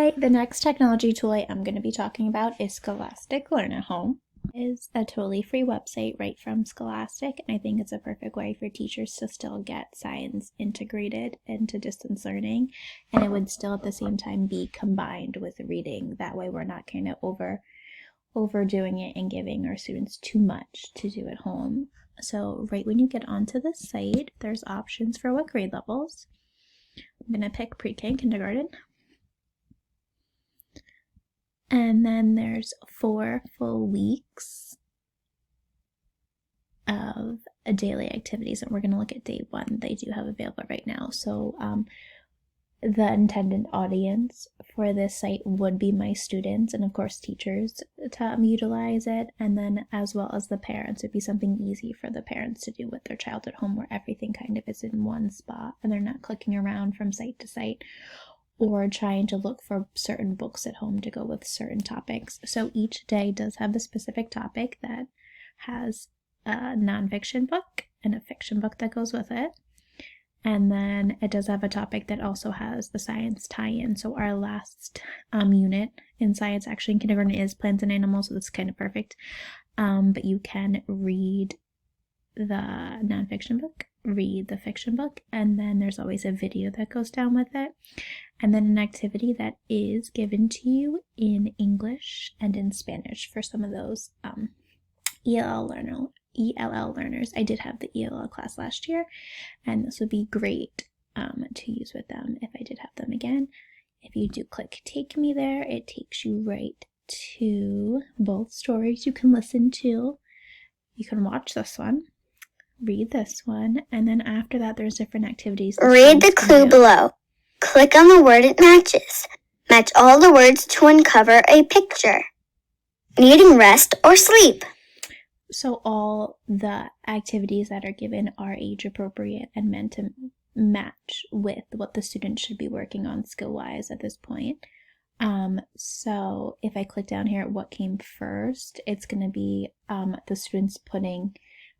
Hi, the next technology tool I am going to be talking about is Scholastic Learn at Home. It is a totally free website right from Scholastic, and I think it's a perfect way for teachers to still get science integrated into distance learning, and it would still at the same time be combined with reading. That way we're not kind of overdoing it and giving our students too much to do at home. So right when you get onto the site, there's options for what grade levels. I'm going to pick pre-K and kindergarten. And then there's 4 full weeks of daily activities, and we're going to look at day 1. They do have available right now. So the intended audience for this site would be my students and of course teachers to utilize it, and then as well as the parents. It'd be something easy for the parents to do with their child at home, where everything kind of is in one spot and they're not clicking around from site to site or trying to look for certain books at home to go with certain topics. So each day does have a specific topic that has a nonfiction book and a fiction book that goes with it. And then it does have a topic that also has the science tie-in. So our last unit in science, actually in kindergarten, is plants and animals, so that's kind of perfect. But you can read the nonfiction book, read the fiction book, and then there's always a video that goes down with it. And then an activity that is given to you in English and in Spanish for some of those ELL learners. I did have the ELL class last year, and this would be great to use with them if I did have them again. If you do click Take Me there, it takes you right to both stories you can listen to. You can watch this one, read this one, and then after that there's different activities. Read the clue below. Click on the word it matches. Match all the words to uncover a picture. Needing rest or sleep. So all the activities that are given are age appropriate and meant to match with what the student should be working on skill-wise at this point. So if I click down here at what came first, it's going to be the students putting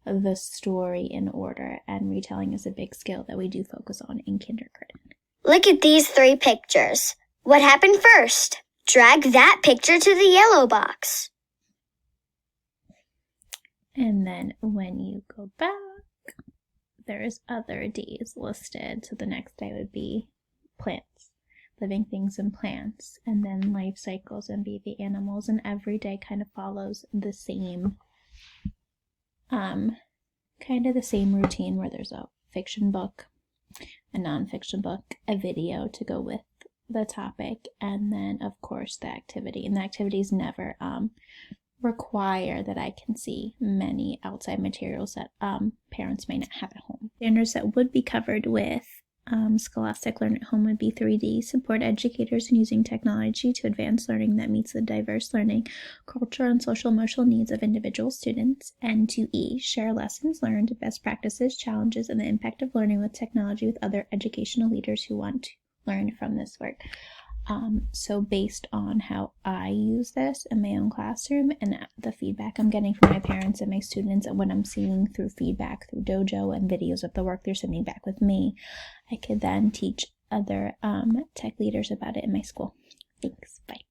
the story in order, and retelling is a big skill that we do focus on in kindergarten. Look at these 3 pictures. What happened first? Drag that picture to the yellow box. And then when you go back, there's other days listed. So the next day would be plants, living things and plants, and then life cycles and baby animals, and every day kind of follows the same kind of the same routine, where there's a fiction book, a nonfiction book, a video to go with the topic, and then of course the activity. And the activities never require that I can see many outside materials that parents may not have at home. Standards that would be covered with Scholastic Learn at Home would be 3D, support educators in using technology to advance learning that meets the diverse learning, cultural, and social emotional needs of individual students, and 2E, share lessons learned, best practices, challenges, and the impact of learning with technology with other educational leaders who want to learn from this work. So based on how I use this in my own classroom and the feedback I'm getting from my parents and my students, and what I'm seeing through feedback through Dojo and videos of the work they're sending back with me, I could then teach other tech leaders about it in my school. Thanks. Bye.